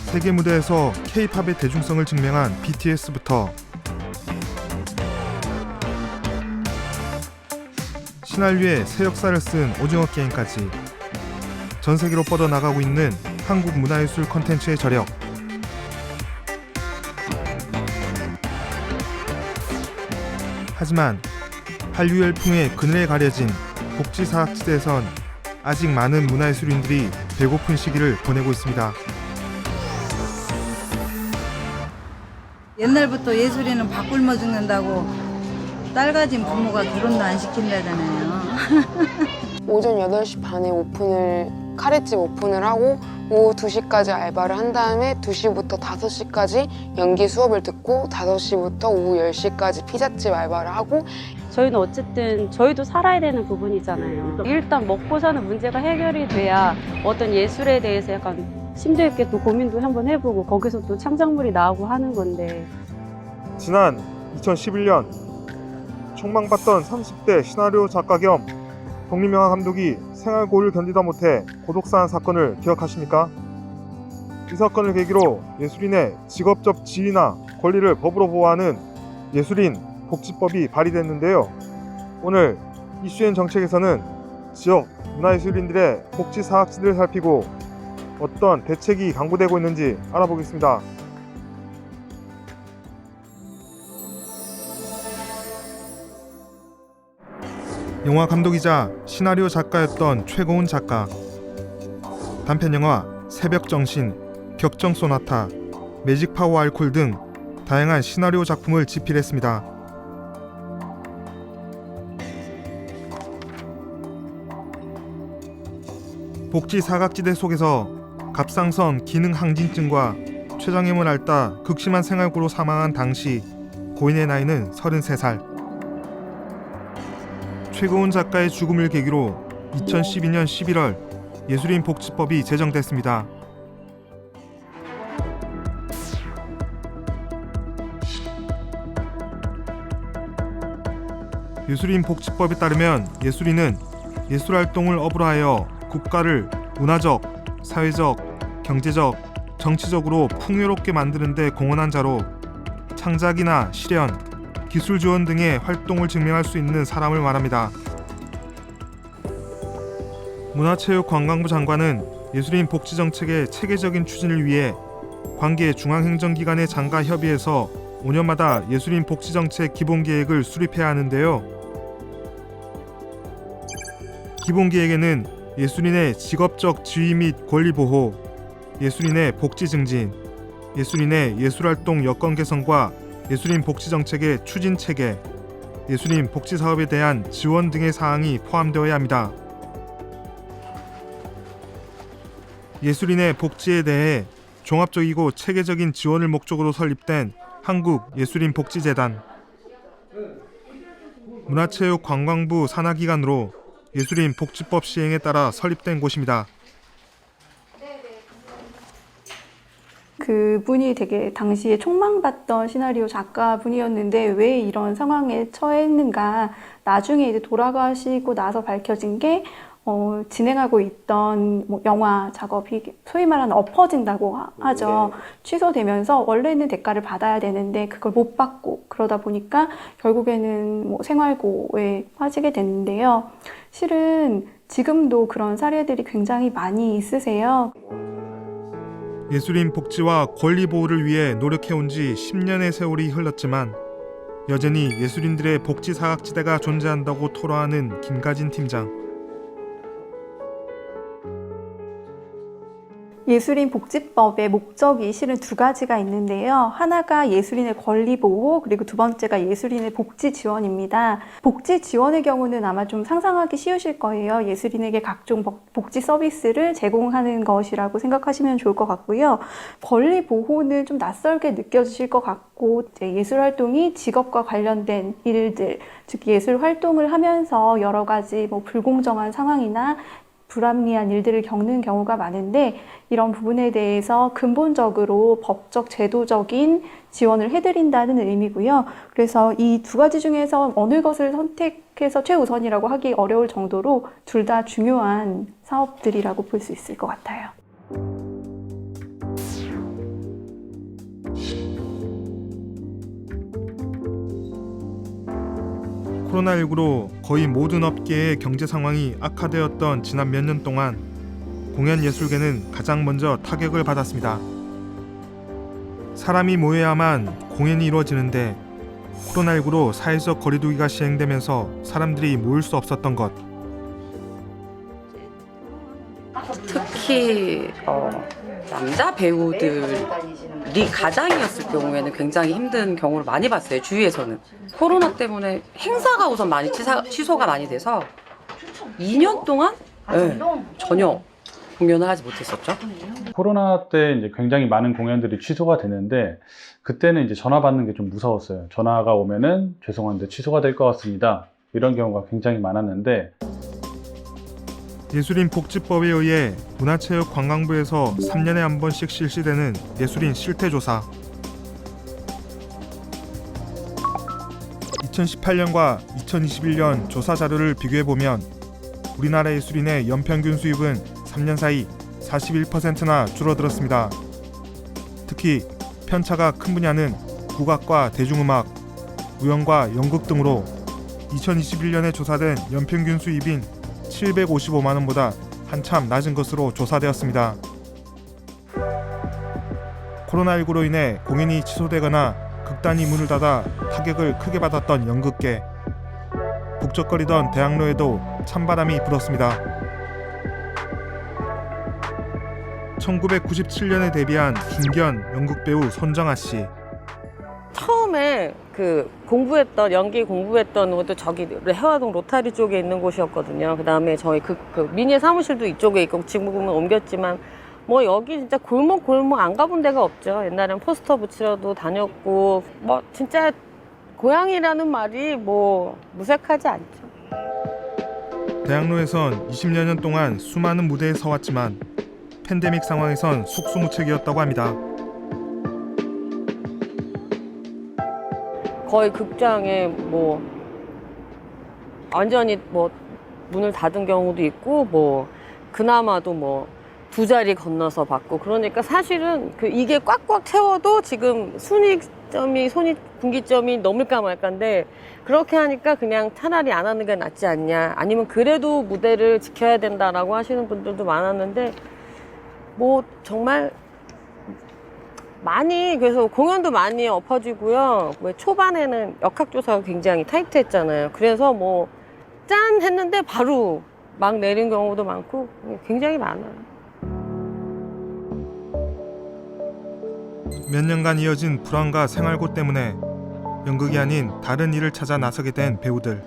세계 무대에서 K-팝의 대중성을 증명한 BTS부터 신한류의 새 역사를 쓴 오징어 게임까지 전 세계로 뻗어나가고 있는 한국 문화예술 콘텐츠의 저력. 하지만 한류 열풍의 그늘에 가려진 복지 사각지대에선 아직 많은 문화예술인들이 배고픈 시기를 보내고 있습니다. 옛날부터 예술인은 밥 굶어 죽는다고 딸 가진 부모가 결혼도 안 시킨다잖아요. 오전 8시 반에 카레집 오픈을 하고 오후 2시까지 알바를 한 다음에 2시부터 5시까지 연기 수업을 듣고 5시부터 오후 10시까지 피자집 알바를 하고. 저희는 어쨌든 저희도 살아야 되는 부분이잖아요. 일단 먹고 사는 문제가 해결이 돼야 어떤 예술에 대해서 약간 심도 있게 또 고민도 한번 해보고 거기서 또 창작물이 나오고 하는 건데. 지난 2011년 촉망받던 30대 시나리오 작가 겸 독립영화 감독이 생활고를 견디다 못해 고독사한 사건을 기억하십니까? 이 사건을 계기로 예술인의 직업적 지위나 권리를 법으로 보호하는 예술인 복지법이 발의됐는데요. 오늘 이슈앤 정책에서는 지역 문화예술인들의 복지 사각지대를 살피고 어떤 대책이 강구되고 있는지 알아보겠습니다. 영화 감독이자 시나리오 작가였던 최고운 작가. 단편영화 새벽정신, 격정소나타, 매직파워 알콜 등 다양한 시나리오 작품을 집필했습니다. 복지 사각지대 속에서 갑상선 기능 항진증과 췌장염을 앓다 극심한 생활고로 사망한 당시 고인의 나이는 33살. 최고운 작가의 죽음을 계기로 2012년 11월 예술인 복지법이 제정됐습니다. 예술인 복지법에 따르면 예술인은 예술활동을 업으로 하여 국가를 문화적, 사회적, 경제적, 정치적으로 풍요롭게 만드는 데 공헌한 자로 창작이나 실현, 기술 지원 등의 활동을 증명할 수 있는 사람을 말합니다. 문화체육관광부 장관은 예술인 복지 정책의 체계적인 추진을 위해 관계 중앙행정기관의 장과 협의해서 5년마다 예술인 복지 정책 기본계획을 수립해야 하는데요. 기본계획에는 예술인의 직업적 지위 및 권리 보호, 예술인의 복지 증진, 예술인의 예술활동 여건 개선과 예술인 복지 정책의 추진 체계, 예술인 복지 사업에 대한 지원 등의 사항이 포함되어야 합니다. 예술인의 복지에 대해 종합적이고 체계적인 지원을 목적으로 설립된 한국예술인복지재단, 문화체육관광부 산하기관으로 예술인 복지법 시행에 따라 설립된 곳입니다. 그분이 되게 당시에 촉망받던 시나리오 작가분이었는데 왜 이런 상황에 처했는가, 나중에 이제 돌아가시고 나서 밝혀진 게 진행하고 있던 영화 작업이 소위 말하는 엎어진다고 하죠. 취소되면서 원래는 대가를 받아야 되는데 그걸 못 받고 그러다 보니까 결국에는 생활고에 빠지게 됐는데요. 실은 지금도 그런 사례들이 굉장히 많이 있으세요. 예술인 복지와 권리 보호를 위해 노력해온 지 10년의 세월이 흘렀지만 여전히 예술인들의 복지 사각지대가 존재한다고 토로하는 김가진 팀장. 예술인 복지법의 목적이 실은 두 가지가 있는데요. 하나가 예술인의 권리 보호, 그리고 두 번째가 예술인의 복지 지원입니다. 복지 지원의 경우는 아마 좀 상상하기 쉬우실 거예요. 예술인에게 각종 복지 서비스를 제공하는 것이라고 생각하시면 좋을 것 같고요. 권리 보호는 좀 낯설게 느껴지실 것 같고, 이제 예술 활동이 직업과 관련된 일들, 즉 예술 활동을 하면서 여러 가지 불공정한 상황이나 불합리한 일들을 겪는 경우가 많은데, 이런 부분에 대해서 근본적으로 법적, 제도적인 지원을 해드린다는 의미고요. 그래서 이 두 가지 중에서 어느 것을 선택해서 최우선이라고 하기 어려울 정도로 둘 다 중요한 사업들이라고 볼 수 있을 것 같아요. 코로나19로 거의 모든 업계의 경제 상황이 악화되었던 지난 몇 년 동안 공연 예술계는 가장 먼저 타격을 받았습니다. 사람이 모여야만 공연이 이루어지는데 코로나19로 사회적 거리두기가 시행되면서 사람들이 모일 수 없었던 것. 특히 남자 배우들이 가장이었을 경우에는 굉장히 힘든 경우를 많이 봤어요. 주위에서는. 코로나 때문에 행사가 우선 많이 취소가 많이 돼서 2년 동안 전혀 공연을 하지 못했었죠. 코로나 때 이제 굉장히 많은 공연들이 취소가 되는데, 그때는 이제 전화 받는 게 좀 무서웠어요. 전화가 오면은 죄송한데 취소가 될 것 같습니다. 이런 경우가 굉장히 많았는데, 예술인 복지법에 의해 문화체육관광부에서 3년에 한 번씩 실시되는 예술인 실태조사. 2018년과 2021년 조사 자료를 비교해보면 우리나라 예술인의 연평균 수입은 3년 사이 41%나 줄어들었습니다. 특히 편차가 큰 분야는 국악과 대중음악, 무용과 연극 등으로 2021년에 조사된 연평균 수입인 755만 원보다 한참 낮은 것으로 조사되었습니다. 코로나19로 인해 공연이 취소되거나 극단이 문을 닫아 타격을 크게 받았던 연극계. 북적거리던 대학로에도 찬바람이 불었습니다. 1997년에 데뷔한 중견 연극배우 손정아 씨. 처음에 연기 공부했던 것도 저기 해화동 로타리 쪽에 있는 곳이었거든요. 그 다음에 저희 그 미니의 사무실도 이쪽에 있고 지금은 옮겼지만 여기 진짜 골목 안 가본 데가 없죠. 옛날엔 포스터 붙이러도 다녔고 진짜 고향이라는 말이 무색하지 않죠. 대학로에선 20여 년 동안 수많은 무대에 서왔지만 팬데믹 상황에선 속수무책이었다고 합니다. 거의 극장에 완전히 문을 닫은 경우도 있고 그나마도 두 자리 건너서 받고, 그러니까 사실은 이게 꽉꽉 채워도 지금 분기점이 넘을까 말까인데, 그렇게 하니까 그냥 차라리 안 하는 게 낫지 않냐, 아니면 그래도 무대를 지켜야 된다라고 하시는 분들도 많았는데 정말 많이, 그래서 공연도 많이 엎어지고요. 초반에는 역학조사가 굉장히 타이트했잖아요. 그래서 짠 했는데 바로 막 내린 경우도 많고 굉장히 많아요. 몇 년간 이어진 불안과 생활고 때문에 연극이 아닌 다른 일을 찾아 나서게 된 배우들.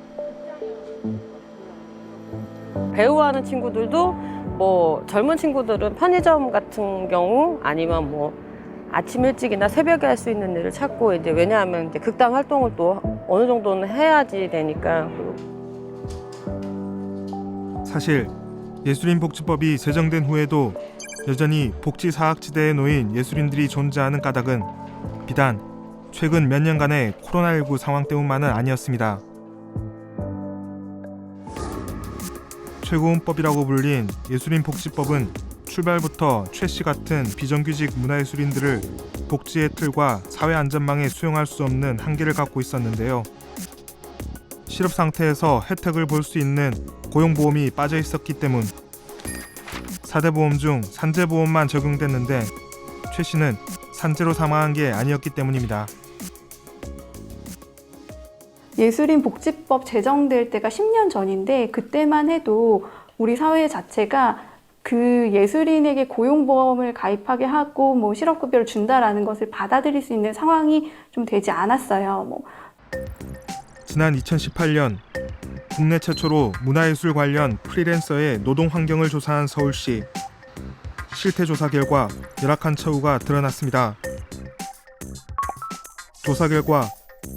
배우하는 친구들도 젊은 친구들은 편의점 같은 경우 아니면 아침 일찍이나 새벽에 할 수 있는 일을 찾고, 이제 왜냐하면 이제 극단 활동을 또 어느 정도는 해야지 되니까. 사실 예술인 복지법이 제정된 후에도 여전히 복지 사각지대에 놓인 예술인들이 존재하는 까닭은 비단 최근 몇 년간의 코로나19 상황 때문만은 아니었습니다. 최고원법이라고 불린 예술인 복지법은 출발부터 최 씨 같은 비정규직 문화예술인들을 복지의 틀과 사회 안전망에 수용할 수 없는 한계를 갖고 있었는데요. 실업 상태에서 혜택을 볼 수 있는 고용보험이 빠져 있었기 때문 4대 보험 중 산재보험만 적용됐는데 최 씨는 산재로 사망한 게 아니었기 때문입니다. 예술인 복지법 제정될 때가 10년 전인데, 그때만 해도 우리 사회 자체가 그 예술인에게 고용보험을 가입하게 하고 뭐 실업급여를 준다라는 것을 받아들일 수 있는 상황이 좀 되지 않았어요. 지난 2018년 국내 최초로 문화예술 관련 프리랜서의 노동 환경을 조사한 서울시. 실태 조사 결과 열악한 처우가 드러났습니다. 조사 결과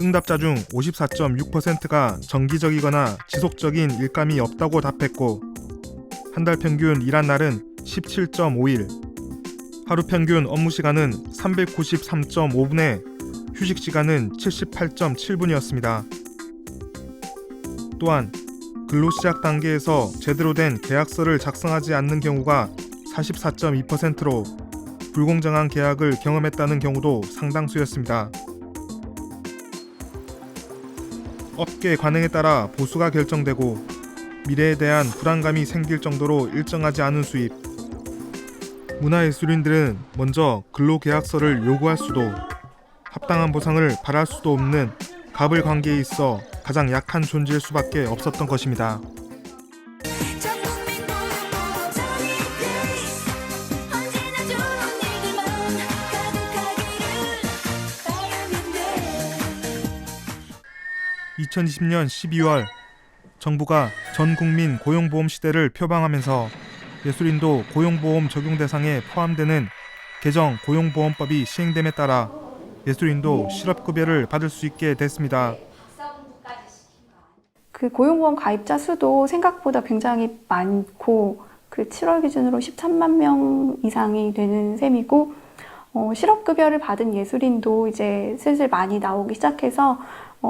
응답자 중 54.6%가 정기적이거나 지속적인 일감이 없다고 답했고, 한 달 평균 일한 날은 17.5일, 하루 평균 업무 시간은 393.5분에 휴식 시간은 78.7분이었습니다. 또한 근로 시작 단계에서 제대로 된 계약서를 작성하지 않는 경우가 44.2%로 불공정한 계약을 경험했다는 경우도 상당수였습니다. 업계 관행에 따라 보수가 결정되고 미래에 대한 불안감이 생길 정도로 일정하지 않은 수입. 문화예술인들은 먼저 근로계약서를 요구할 수도, 합당한 보상을 바랄 수도 없는 갑을 관계에 있어 가장 약한 존재일 수밖에 없었던 것입니다. (2020년 12월) 정부가 전 국민 고용보험 시대를 표방하면서 예술인도 고용보험 적용 대상에 포함되는 개정 고용보험법이 시행됨에 따라 예술인도 실업급여를 받을 수 있게 됐습니다. 그 고용보험 가입자 수도 생각보다 굉장히 많고 그 7월 기준으로 13만 명 이상이 되는 셈이고 실업급여를 받은 예술인도 이제 슬슬 많이 나오기 시작해서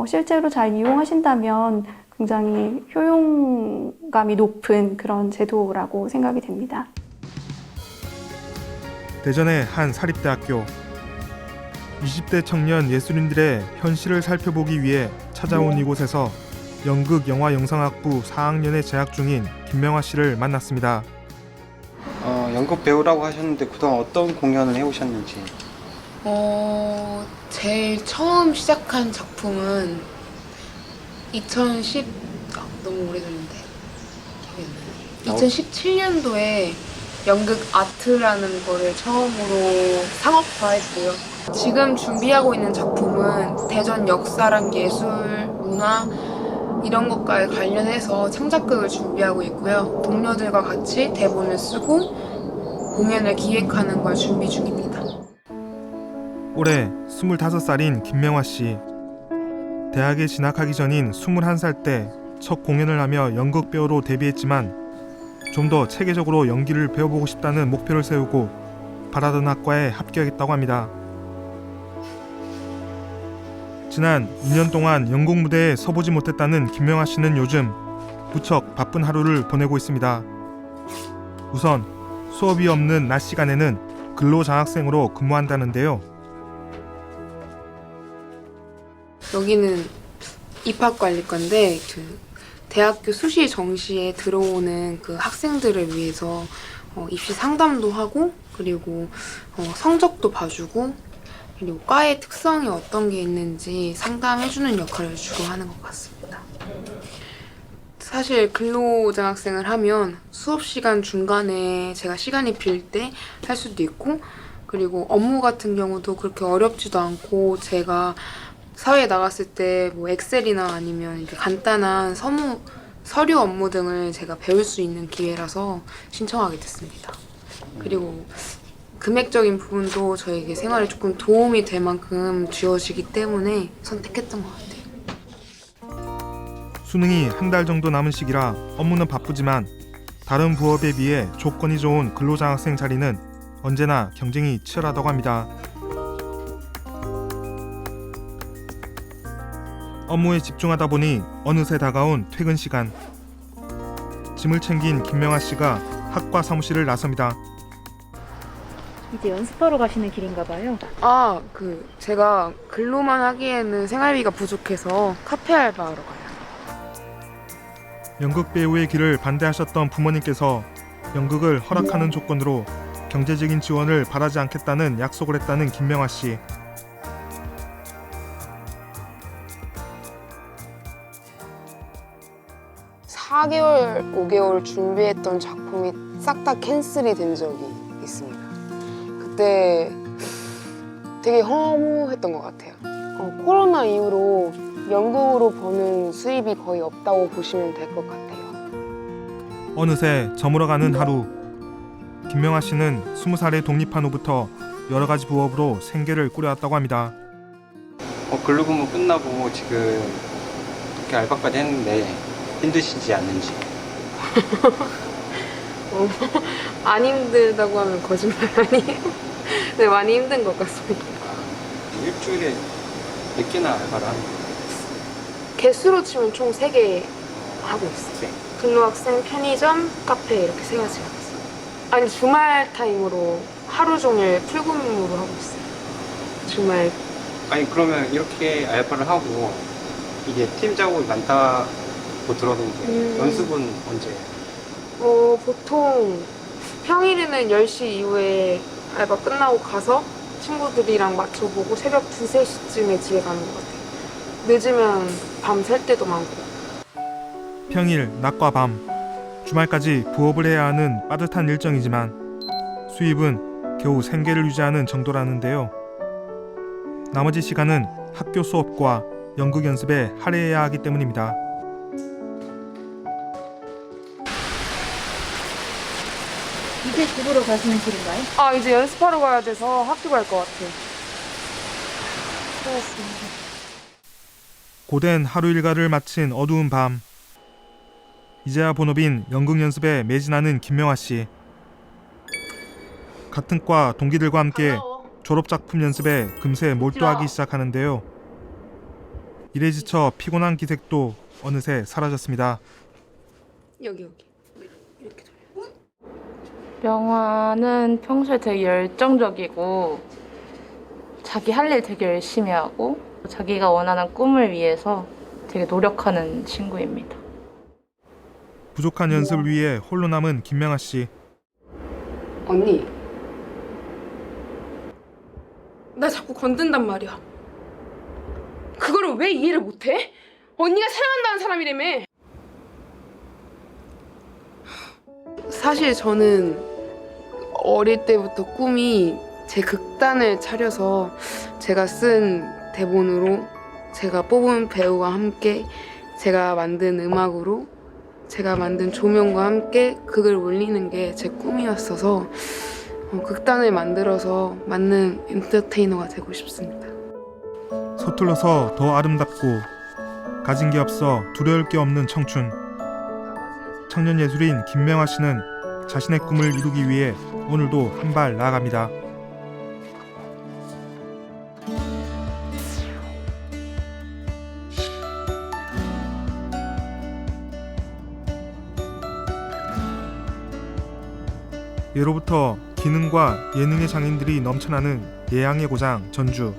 실제로 잘 이용하신다면 굉장히 효용감이 높은 그런 제도라고 생각이 됩니다. 대전의 한 사립대학교. 20대 청년 예술인들의 현실을 살펴보기 위해 찾아온 이곳에서 연극 영화영상학부 4학년에 재학 중인 김명화 씨를 만났습니다. 연극 배우라고 하셨는데 그동안 어떤 공연을 해오셨는지. 제일 처음 시작한 작품은 너무 오래전인데 기억이 안 나요. 2017년도에 연극 아트라는 거를 처음으로 상업화했고요. 지금 준비하고 있는 작품은 대전 역사랑 예술, 문화 이런 것과 관련해서 창작극을 준비하고 있고요. 동료들과 같이 대본을 쓰고 공연을 기획하는 걸 준비 중입니다. 올해 25살인 김명화 씨. 대학에 진학하기 전인 21살 때 첫 공연을 하며 연극 배우로 데뷔했지만 좀 더 체계적으로 연기를 배워보고 싶다는 목표를 세우고 바라던 학과에 합격했다고 합니다. 지난 2년 동안 연극 무대에 서보지 못했다는 김명화 씨는 요즘 무척 바쁜 하루를 보내고 있습니다. 우선 수업이 없는 낮 시간에는 근로장학생으로 근무한다는데요. 여기는 입학관리과인데 대학교 수시 정시에 들어오는 그 학생들을 위해서 입시 상담도 하고 그리고 성적도 봐주고 그리고 과의 특성이 어떤 게 있는지 상담해주는 역할을 주로 하는 것 같습니다. 사실 근로장학생을 하면 수업 시간 중간에 제가 시간이 빌 때 할 수도 있고 그리고 업무 같은 경우도 그렇게 어렵지도 않고 제가 사회에 나갔을 때 뭐 엑셀이나 아니면 이렇게 간단한 서류 업무 등을 제가 배울 수 있는 기회라서 신청하게 됐습니다. 그리고 금액적인 부분도 저에게 생활에 조금 도움이 될 만큼 주어지기 때문에 선택했던 것 같아요. 수능이 한 달 정도 남은 시기라 업무는 바쁘지만 다른 부업에 비해 조건이 좋은 근로장학생 자리는 언제나 경쟁이 치열하다고 합니다. 업무에 집중하다 보니 어느새 다가온 퇴근 시간. 짐을 챙긴 김명화 씨가 학과 사무실을 나섭니다. 이제 연습하러 가시는 길인가 봐요. 제가 근로만 하기에는 생활비가 부족해서 카페 알바하러 가요. 연극 배우의 길을 반대하셨던 부모님께서 연극을 허락하는 조건으로 경제적인 지원을 바라지 않겠다는 약속을 했다는 김명화 씨. (4개월) (5개월) 준비했던 작품이 싹 다 캔슬이 된 적이 있습니다. 그때 되게 허무했던 것 같아요. 코로나 이후로 연극으로 버는 수입이 거의 없다고 보시면 될 것 같아요. 어느새 저물어가는 하루. 김명아 씨는 20살에 독립한 후부터 여러 가지 부업으로 생계를 꾸려왔다고 합니다. 근로근무 끝나고 지금 이렇게 알바까지 했는데 힘드시지 않는지. 안 힘들다고 하면 거짓말 아니에요? 네, 많이 힘든 것 같습니다. 일주일에 몇 개나 알바를 하는 거예요? 개수로 치면 총 3개 하고 있어요. 근로학생, 편의점, 카페 이렇게 3가지 하고 있어요. 아니, 주말 타임으로 하루 종일 풀근무로 하고 있어요. 주말. 아니 그러면 이렇게 알바를 하고 이게 팀 작업이 많다고 들었는데 연습은 언제? 보통 평일에는 10시 이후에 알바 끝나고 가서 친구들이랑 맞춰보고 새벽 2, 3시쯤에 집에 가는 것 같아요. 늦으면 밤 샐 때도 많고. 평일 낮과 밤, 주말까지 부업을 해야 하는 빠듯한 일정이지만 수입은 겨우 생계를 유지하는 정도라는데요. 나머지 시간은 학교 수업과 연극 연습에 할애해야 하기 때문입니다. 이제 집으로 가시는 길인가요? 이제 연습하러 가야 돼서 학교 갈 것 같아요. 고된 하루 일과를 마친 어두운 밤. 이제야 본업인 연극 연습에 매진하는 김명아 씨. 같은 과 동기들과 함께 졸업작품 연습에 금세 몰두하기 시작하는데요. 일에 지쳐 피곤한 기색도 어느새 사라졌습니다. 여기. 명화는 평소에 되게 열정적이고 자기 할 일 되게 열심히 하고 자기가 원하는 꿈을 위해서 되게 노력하는 친구입니다. 부족한 연습을 위해 홀로 남은 김명아 씨. 언니. 나 자꾸 건든단 말이야. 그거를 왜 이해를 못해? 언니가 사랑한다는 사람이라며. 사실 저는 어릴 때부터 꿈이 제 극단을 차려서 제가 쓴 대본으로 제가 뽑은 배우와 함께 제가 만든 음악으로 제가 만든 조명과 함께 극을 올리는 게 제 꿈이었어서 극단을 만들어서 맞는 엔터테이너가 되고 싶습니다. 서툴러서 더 아름답고 가진 게 없어 두려울 게 없는 청춘. 청년 예술인 김명아 씨는 자신의 꿈을 이루기 위해 오늘도 한 발 나아갑니다. 예로부터 기능과 예능의 장인들이 넘쳐나는 예향의 고장 전주.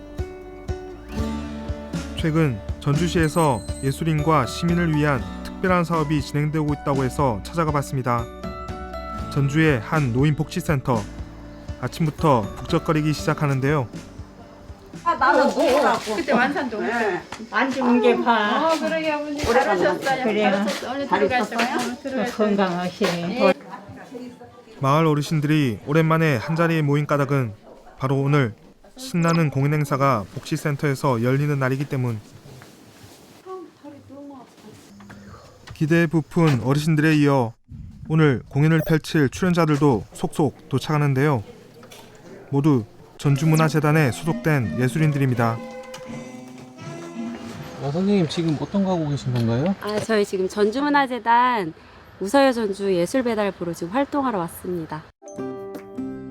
최근 전주시에서 예술인과 시민을 위한 특별한 사업이 진행되고 있다고 해서 찾아가 봤습니다. 전주의 한 노인복지센터. 아침부터 북적거리기 시작하는데요. 나는 뭐라고. 그때 완산 좀 해. 안 주는 게 봐. 그러게 아버님. 잘하셨어요. 그래요. 오늘 들어가셨어요? 건강하시네. 마을 어르신들이 오랜만에 한자리에 모인 까닭은 바로 오늘 신나는 공연 행사가 복지센터에서 열리는 날이기 때문. 기대에 부푼 어르신들에 이어 오늘 공연을 펼칠 출연자들도 속속 도착하는데요. 모두 전주문화재단에 소속된 예술인들입니다. 선생님 지금 어떤 거 하고 계신 건가요? 저희 지금 전주문화재단 우서여 전주 예술배달부로 지금 활동하러 왔습니다.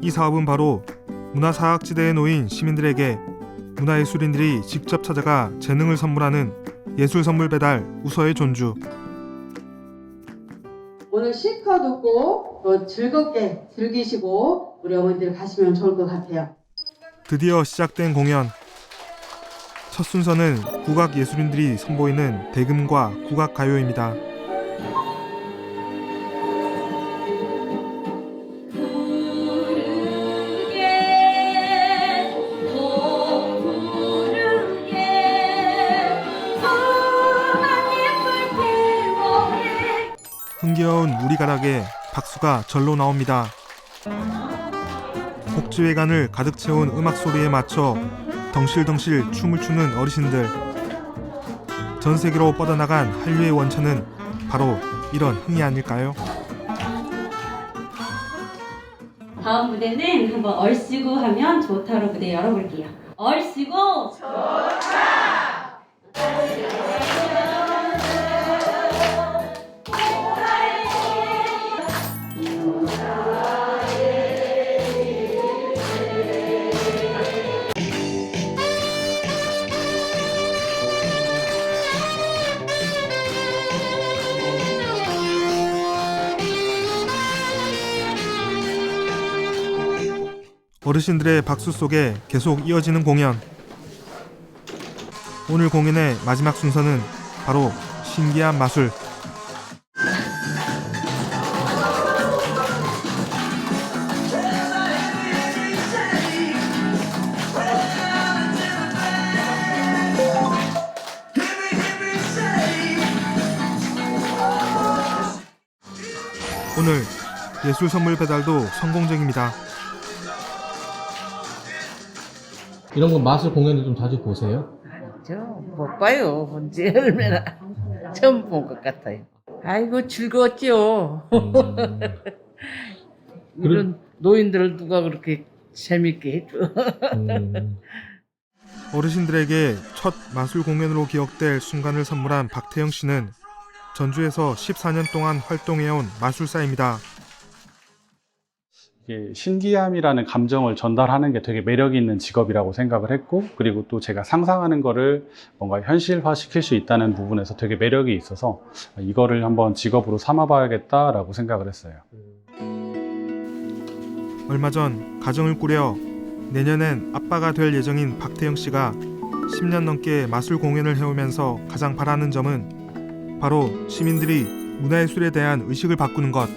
이 사업은 바로 문화사학지대에 놓인 시민들에게 문화예술인들이 직접 찾아가 재능을 선물하는 예술선물 배달 우서의 전주. 오늘 실컷 웃고 또 즐겁게 즐기시고 우리 어머니들 가시면 좋을 것 같아요. 드디어 시작된 공연. 첫 순서는 국악 예술인들이 선보이는 대금과 국악 가요입니다. 흥겨운 우리 가락에 박수가 절로 나옵니다. 복지회관을 가득 채운 음악 소리에 맞춰 덩실덩실 춤을 추는 어르신들. 전 세계로 뻗어나간 한류의 원천은 바로 이런 흥이 아닐까요? 다음 무대는 한번 얼씨구 하면 좋다로 무대 열어볼게요. 얼씨구 좋다! 어르신들의 박수 속에 계속 이어지는 공연. 오늘 공연의 마지막 순서는 바로 신기한 마술. 오늘 예술 선물 배달도 성공적입니다. 이런 건 마술 공연도 좀 자주 보세요? 저 못 봐요. 언제 얼마나 처음 본 것 같아요. 아이고 즐거웠죠. 이런 노인들을 누가 그렇게 재밌게 해줘. 어르신들에게 첫 마술 공연으로 기억될 순간을 선물한 박태영 씨는 전주에서 14년 동안 활동해온 마술사입니다. 이게 신기함이라는 감정을 전달하는 게 되게 매력 있는 직업이라고 생각을 했고, 그리고 또 제가 상상하는 거를 뭔가 현실화 시킬 수 있다는 부분에서 되게 매력이 있어서 이거를 한번 직업으로 삼아봐야겠다라고 생각을 했어요. 얼마 전 가정을 꾸려 내년엔 아빠가 될 예정인 박태영 씨가 10년 넘게 마술 공연을 해오면서 가장 바라는 점은 바로 시민들이 문화예술에 대한 의식을 바꾸는 것.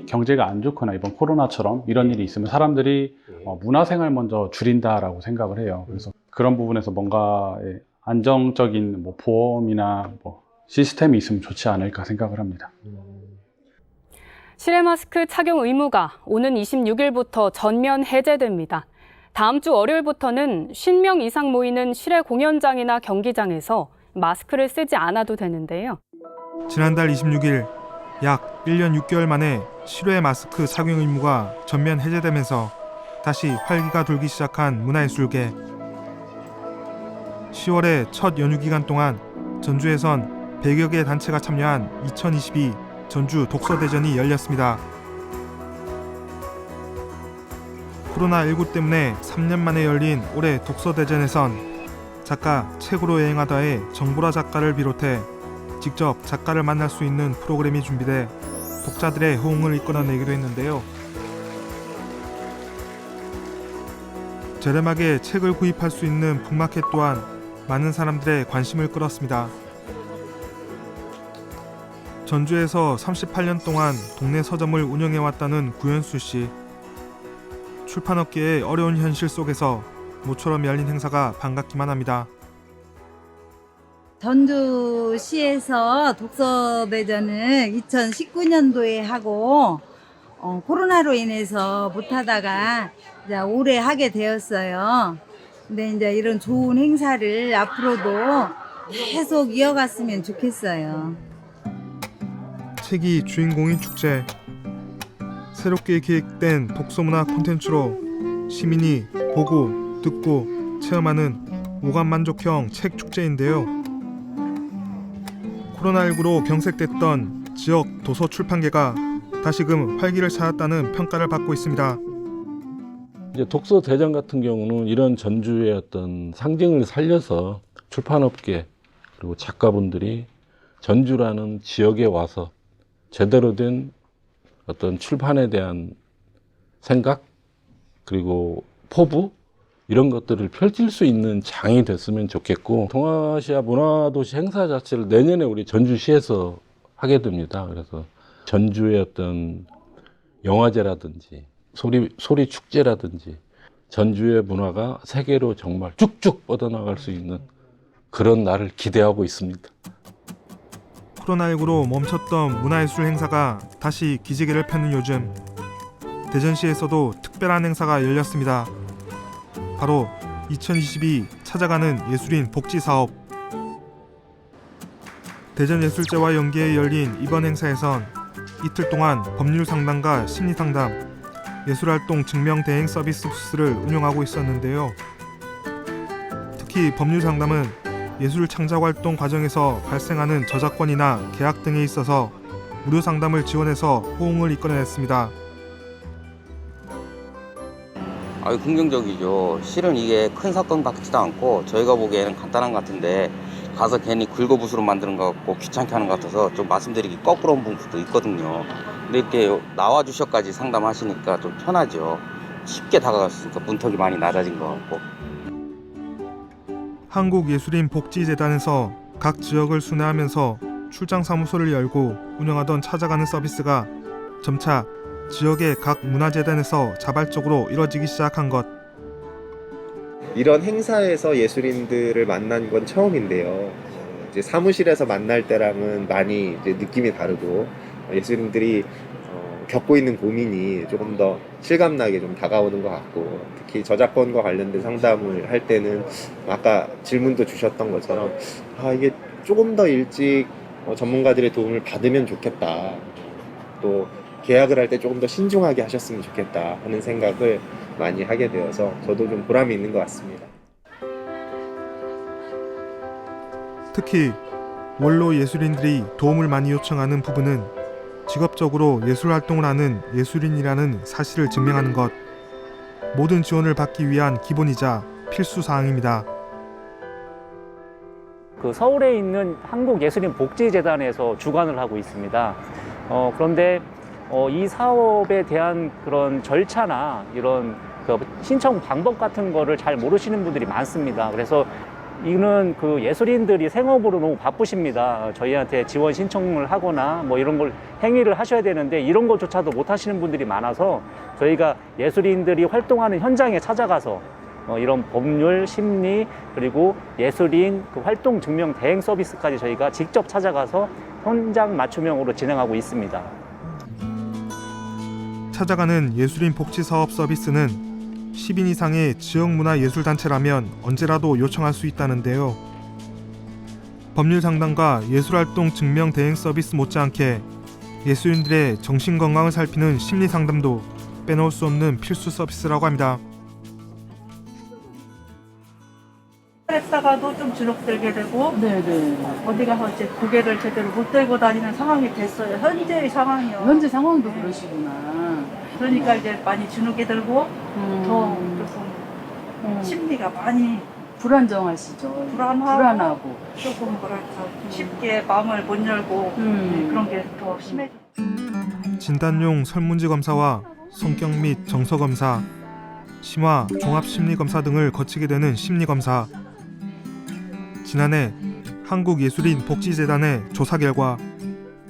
경제가 안 좋거나 이번 코로나처럼 이런 일이 있으면 사람들이 문화생활 먼저 줄인다라고 생각을 해요. 그래서 그런 부분에서 뭔가 안정적인 보험이나 시스템이 있으면 좋지 않을까 생각을 합니다. 실외 마스크 착용 의무가 오는 26일부터 전면 해제됩니다. 다음 주 월요일부터는 50명 이상 모이는 실외 공연장이나 경기장에서 마스크를 쓰지 않아도 되는데요. 지난달 26일 약 1년 6개월 만에 실외 마스크 착용 의무가 전면 해제되면서 다시 활기가 돌기 시작한 문화예술계. 10월의 첫 연휴 기간 동안 전주에선 100여 개 단체가 참여한 2022 전주 독서대전이 열렸습니다. 코로나19 때문에 3년 만에 열린 올해 독서대전에선 작가 책으로 여행하다의 정보라 작가를 비롯해 직접 작가를 만날 수 있는 프로그램이 준비돼 독자들의 호응을 이끌어내기도 했는데요. 저렴하게 책을 구입할 수 있는 북마켓 또한 많은 사람들의 관심을 끌었습니다. 전주에서 38년 동안 동네 서점을 운영해왔다는 구현수 씨. 출판업계의 어려운 현실 속에서 모처럼 열린 행사가 반갑기만 합니다. 전주시에서 독서대전을 2019년도에 하고 코로나로 인해서 못하다가 이제 올해 하게 되었어요. 근데 이제 이런 좋은 행사를 앞으로도 계속 이어갔으면 좋겠어요. 책이 주인공인 축제. 새롭게 기획된 독서문화 콘텐츠로 시민이 보고, 듣고, 체험하는 오감 만족형 책 축제인데요. 코로나19로 경색됐던 지역 도서 출판계가 다시금 활기를 찾았다는 평가를 받고 있습니다. 이제 독서 대전 같은 경우는 이런 전주의 어떤 상징을 살려서 출판업계 그리고 작가분들이 전주라는 지역에 와서 제대로 된 어떤 출판에 대한 생각 그리고 포부 이런 것들을 펼칠 수 있는 장이 됐으면 좋겠고, 동아시아 문화도시 행사 자체를 내년에 우리 전주시에서 하게 됩니다. 그래서 전주의 어떤 영화제라든지 소리 축제라든지 전주의 문화가 세계로 정말 쭉쭉 뻗어나갈 수 있는 그런 날을 기대하고 있습니다. 코로나19로 멈췄던 문화예술 행사가 다시 기지개를 펴는 요즘 대전시에서도 특별한 행사가 열렸습니다. 바로 2022 찾아가는 예술인 복지사업. 대전예술제와 연계해 열린 이번 행사에선 이틀 동안 법률 상담과 심리 상담, 예술활동 증명 대행 서비스 부스를 운영하고 있었는데요. 특히 법률 상담은 예술 창작 활동 과정에서 발생하는 저작권이나 계약 등에 있어서 무료 상담을 지원해서 호응을 이끌어냈습니다. 아유, 긍정적이죠. 실은 이게 큰 사건 같지도 않고 저희가 보기에는 간단한 것 같은데 가서 괜히 긁어부스로 만드는 것 같고 귀찮게 하는 것 같아서 좀 말씀드리기 거꾸로운 부분도 있거든요. 근데 이렇게 나와주셔까지 상담하시니까 좀 편하죠. 쉽게 다가갔으니까 문턱이 많이 낮아진 것 같고. 한국예술인복지재단에서 각 지역을 순회하면서 출장 사무소를 열고 운영하던 찾아가는 서비스가 점차 지역의 각 문화재단에서 자발적으로 이뤄지기 시작한 것. 이런 행사에서 예술인들을 만난 건 처음인데요. 이제 사무실에서 만날 때랑은 많이 이제 느낌이 다르고 예술인들이 겪고 있는 고민이 조금 더 실감나게 좀 다가오는 것 같고, 특히 저작권과 관련된 상담을 할 때는 아까 질문도 주셨던 것처럼 이게 조금 더 일찍 전문가들의 도움을 받으면 좋겠다, 또 계약을 할 때 조금 더 신중하게 하셨으면 좋겠다 하는 생각을 많이 하게 되어서 저도 좀 보람이 있는 것 같습니다. 특히 원로 예술인들이 도움을 많이 요청하는 부분은 직업적으로 예술활동을 하는 예술인이라는 사실을 증명하는 것. 모든 지원을 받기 위한 기본이자 필수 사항입니다. 그 서울에 있는 한국예술인복지재단에서 주관을 하고 있습니다. 그런데 이 사업에 대한 그런 절차나 이런 그 신청 방법 같은 거를 잘 모르시는 분들이 많습니다. 그래서 이는 그 예술인들이 생업으로 너무 바쁘십니다. 저희한테 지원 신청을 하거나 뭐 이런 걸 행위를 하셔야 되는데 이런 것조차도 못 하시는 분들이 많아서 저희가 예술인들이 활동하는 현장에 찾아가서 이런 법률, 심리, 그리고 예술인 그 활동 증명 대행 서비스까지 저희가 직접 찾아가서 현장 맞춤형으로 진행하고 있습니다. 찾아가는 예술인 복지 사업 서비스는 10인 이상의 지역문화예술단체라면 언제라도 요청할 수 있다는데요. 법률 상담과 예술활동 증명 대행 서비스 못지않게 예술인들의 정신건강을 살피는 심리 상담도 빼놓을 수 없는 필수 서비스라고 합니다. 했다가도 좀 주눅들게 되고 어디 가서 이제 고개를 제대로 못 들고 다니는 상황이 됐어요. 현재의 상황이요. 현재 상황도 그러시구나. 그러니까 이제 많이 주눅이 들고 더 조금 심리가 많이 불안정하시죠. 불안하고 조금 뭐랄까 쉽게 마음을 못 열고 그런 게 더 심해져. 진단용 설문지 검사와 성격 및 정서 검사, 심화 종합심리검사 등을 거치게 되는 심리검사. 지난해 한국예술인복지재단의 조사 결과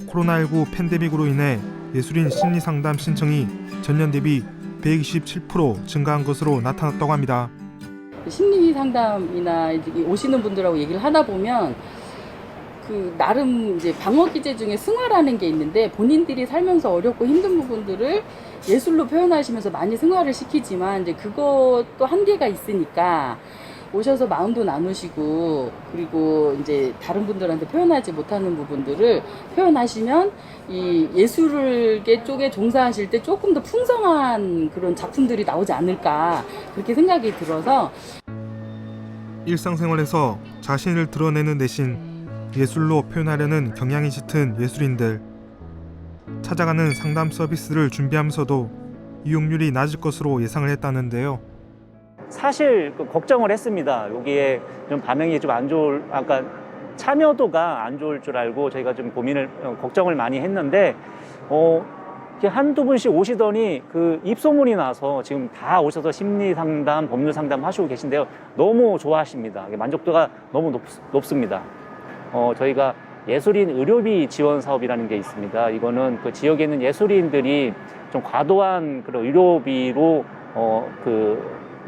코로나19 팬데믹으로 인해 예술인 심리상담 신청이 전년 대비 127% 증가한 것으로 나타났다고 합니다. 심리 상담이나 오시는 분들하고 얘기를 하다 보면 그 나름 이제 방어 기제 중에 승화라는 게 있는데 본인들이 살면서 어렵고 힘든 부분들을 예술로 표현하시면서 많이 승화를 시키지만 이제 그것도 한계가 있으니까 오셔서 마음도 나누시고 그리고 이제 다른 분들한테 표현하지 못하는 부분들을 표현하시면 이 예술계 쪽에 종사하실 때 조금 더 풍성한 그런 작품들이 나오지 않을까 그렇게 생각이 들어서 일상생활에서 자신을 드러내는 대신 예술로 표현하려는 경향이 짙은 예술인들. 찾아가는 상담 서비스를 준비하면서도 이용률이 낮을 것으로 예상을 했다는데요. 사실 걱정을 했습니다. 여기에 좀 반응이 좀 안 좋을, 아까 참여도가 안 좋을 줄 알고 저희가 좀 걱정을 많이 했는데, 한두 분씩 오시더니 그 입소문이 나서 지금 다 오셔서 심리 상담, 법률 상담 하시고 계신데요. 너무 좋아하십니다. 만족도가 너무 높습니다. 저희가 예술인 의료비 지원 사업이라는 게 있습니다. 이거는 그 지역에 있는 예술인들이 좀 과도한 그런 의료비로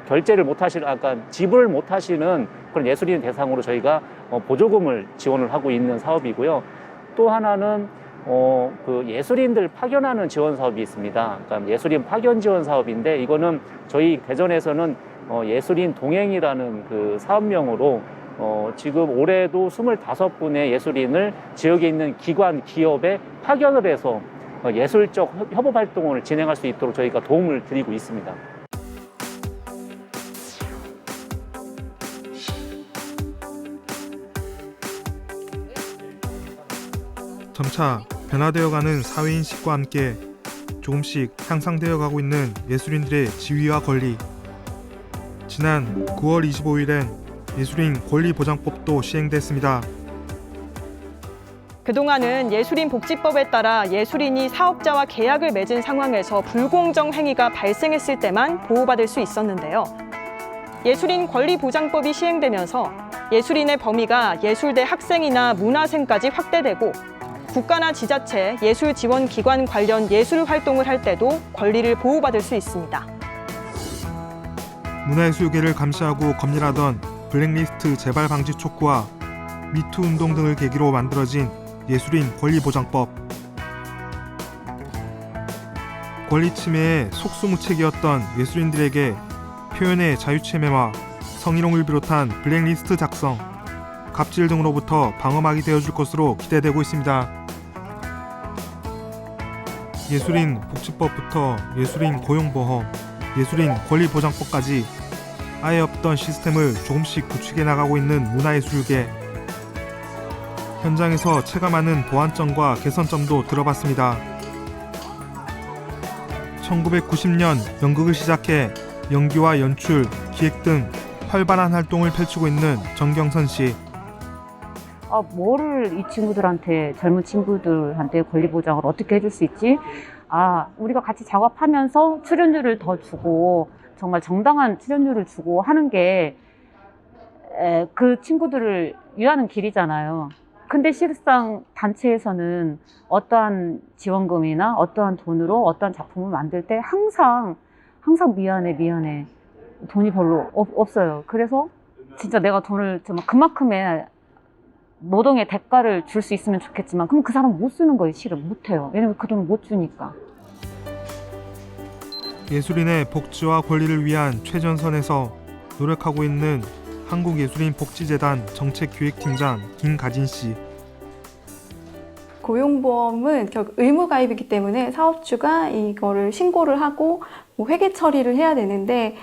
결제를 못 하시는, 지불을 못 하시는 그런 예술인 대상으로 저희가 보조금을 지원을 하고 있는 사업이고요. 또 하나는 그 예술인들 파견하는 지원 사업이 있습니다. 그러니까 예술인 파견 지원 사업인데 이거는 저희 대전에서는 예술인 동행이라는 그 사업명으로 지금 올해도 25분의 예술인을 지역에 있는 기관, 기업에 파견을 해서 예술적 협업 활동을 진행할 수 있도록 저희가 도움을 드리고 있습니다. 점차 변화되어가는 사회인식과 함께 조금씩 향상되어 가고 있는 예술인들의 지위와 권리. 지난 9월 25일엔 예술인 권리보장법도 시행됐습니다. 그동안은 예술인 복지법에 따라 예술인이 사업자와 계약을 맺은 상황에서 불공정 행위가 발생했을 때만 보호받을 수 있었는데요. 예술인 권리보장법이 시행되면서 예술인의 범위가 예술대 학생이나 문화생까지 확대되고 국가나 지자체, 예술지원기관 관련 예술 활동을 할 때도 권리를 보호받을 수 있습니다. 문화예술계를 감시하고 검열하던 블랙리스트 재발 방지 촉구와 미투 운동 등을 계기로 만들어진 예술인 권리보장법. 권리 침해에 속수무책이었던 예술인들에게 표현의 자유침해와 성희롱을 비롯한 블랙리스트 작성, 갑질 등으로부터 방어막이 되어줄 것으로 기대되고 있습니다. 예술인 복지법부터 예술인 고용보험, 예술인 권리보장법까지 아예 없던 시스템을 조금씩 구축해 나가고 있는 문화예술계. 현장에서 체감하는 보완점과 개선점도 들어봤습니다. 1990년 연극을 시작해 연기와 연출, 기획 등 활발한 활동을 펼치고 있는 정경선 씨. 뭐를 이 친구들한테, 젊은 친구들한테 권리 보장을 어떻게 해줄 수 있지? 우리가 같이 작업하면서 출연료를 더 주고 정말 정당한 출연료를 주고 하는 게 그 친구들을 위하는 길이잖아요. 근데 실상 단체에서는 어떠한 지원금이나 어떠한 돈으로 어떠한 작품을 만들 때 항상 미안해. 돈이 별로 없어요. 그래서 진짜 내가 돈을 정말 그만큼의 노동의 대가를 줄 수 있으면 좋겠지만 그럼 그 사람 못 쓰는 거예요. 실은 못해요. 왜냐면 그 돈을 못 주니까. 예술인의 복지와 권리를 위한 최전선에서 노력하고 있는 한국예술인복지재단 정책기획팀장 김가진 씨. 고용보험은 결국 의무 가입이기 때문에 사업주가 이거를 신고를 하고 회계 처리를 해야 되는데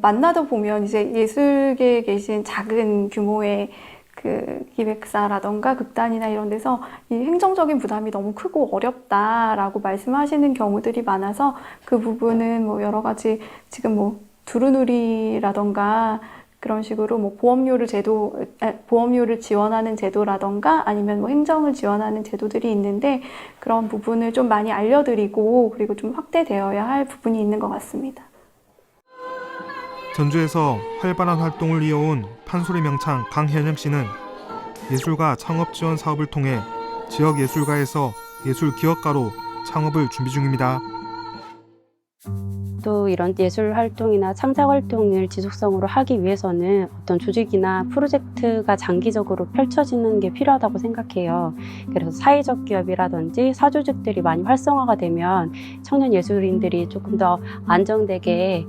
만나다 보면 이제 예술계에 계신 작은 규모의 그 기획사라던가 극단이나 이런 데서 이 행정적인 부담이 너무 크고 어렵다라고 말씀하시는 경우들이 많아서 그 부분은 뭐 여러 가지 지금 뭐 두루누리라던가 그런 식으로 뭐 보험료를 지원하는 제도라던가 아니면 뭐 행정을 지원하는 제도들이 있는데 그런 부분을 좀 많이 알려드리고 그리고 좀 확대되어야 할 부분이 있는 것 같습니다. 전주에서 활발한 활동을 이어온 판소리 명창 강현영 씨는 예술가 창업 지원 사업을 통해 지역 예술가에서 예술 기업가로 창업을 준비 중입니다. 또 이런 예술 활동이나 창작 활동을 지속성으로 하기 위해서는 어떤 조직이나 프로젝트가 장기적으로 펼쳐지는 게 필요하다고 생각해요. 그래서 사회적 기업이라든지 사조직들이 많이 활성화가 되면 청년 예술인들이 조금 더 안정되게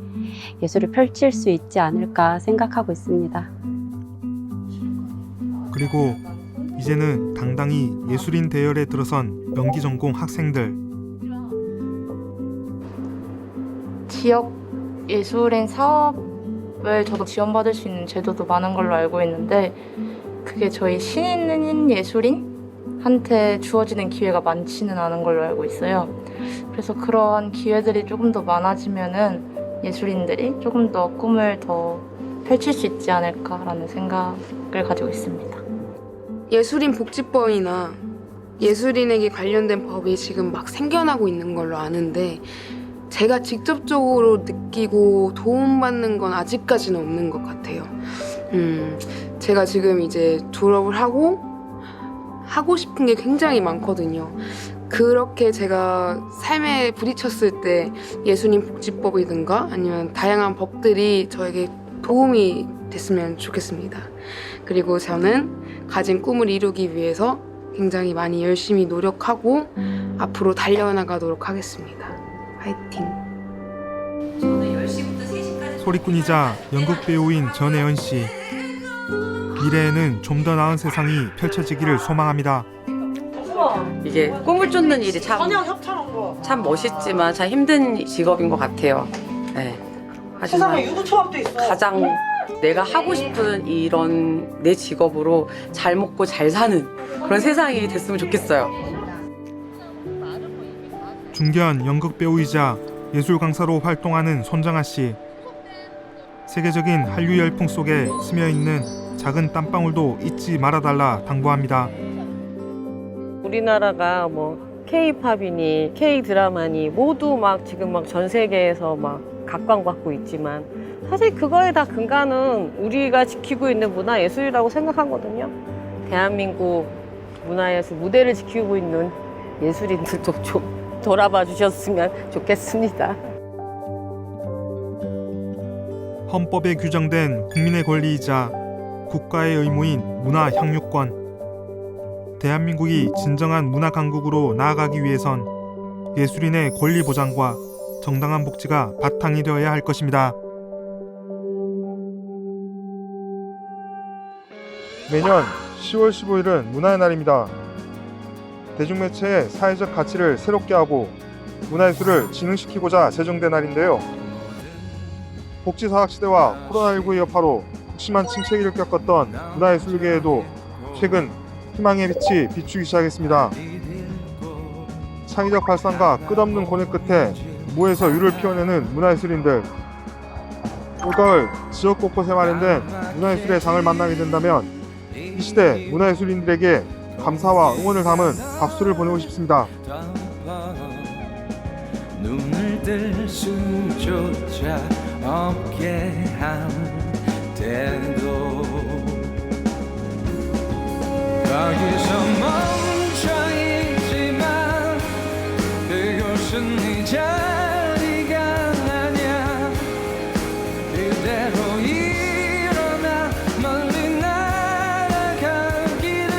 예술을 펼칠 수 있지 않을까 생각하고 있습니다. 그리고 이제는 당당히 예술인 대열에 들어선 연기 전공 학생들. 지역 예술인 사업을 저도 지원받을 수 있는 제도도 많은 걸로 알고 있는데 그게 저희 신인 예술인한테 주어지는 기회가 많지는 않은 걸로 알고 있어요. 그래서 그러한 기회들이 조금 더 많아지면은 예술인들이 조금 더 꿈을 더 펼칠 수 있지 않을까라는 생각을 가지고 있습니다. 예술인 복지법이나 예술인에게 관련된 법이 지금 막 생겨나고 있는 걸로 아는데 제가 직접적으로 느끼고 도움받는 건 아직까지는 없는 것 같아요. 제가 지금 이제 졸업을 하고 싶은 게 굉장히 많거든요. 그렇게 제가 삶에 부딪혔을 때 예술인 복지법이든가 아니면 다양한 법들이 저에게 도움이 됐으면 좋겠습니다. 그리고 저는 가진 꿈을 이루기 위해서 굉장히 많이 열심히 노력하고 앞으로 달려나가도록 하겠습니다. 화이팅! 소리꾼이자 연극 배우인 전혜연 씨. 미래에는 좀 더 나은 세상이 펼쳐지기를 소망합니다. 이게 꿈을 쫓는 일이 참 멋있지만 참 힘든 직업인 것 같아요. 네. 하지만 가장 내가 하고 싶은 이런 내 직업으로 잘 먹고 잘 사는 그런 세상이 됐으면 좋겠어요. 중견 연극 배우이자 예술 강사로 활동하는 손정아 씨. 세계적인 한류 열풍 속에 스며 있는 작은 땀방울도 잊지 말아달라 당부합니다. 우리나라가 뭐 K-팝이니 K-드라마니 모두 막 지금 막 전 세계에서 막 각광받고 있지만 사실 그거에 다 근간은 우리가 지키고 있는 문화예술이라고 생각하거든요. 대한민국 문화예술 무대를 지키고 있는 예술인들도 좀 돌아봐 주셨으면 좋겠습니다. 헌법에 규정된 국민의 권리이자 국가의 의무인 문화 향유권. 대한민국이 진정한 문화 강국으로 나아가기 위해선 예술인의 권리 보장과 정당한 복지가 바탕이 되어야 할 것입니다. 매년 10월 15일은 문화의 날입니다. 대중매체의 사회적 가치를 새롭게 하고 문화예술을 진흥시키고자 제정된 날인데요. 복지사학시대와 코로나19의 여파로 극심한 침체기를 겪었던 문화예술계에도 최근 희망의 빛이 비추기 시작했습니다. 창의적 발상과 끝없는 고뇌 끝에 무에서 유를 피워내는 문화예술인들. 올가을 지역 곳곳에 마련된 문화예술의 장을 만나게 된다면 이 시대 문화예술인들에게 감사와 응원을 담은 박수를 보내고 싶습니다. 눈을 뜰 수조차 없게 한데도 거기서 멈춰있지만 그곳은 네 자리가 아냐 그대로 일어나 멀리 날아가기를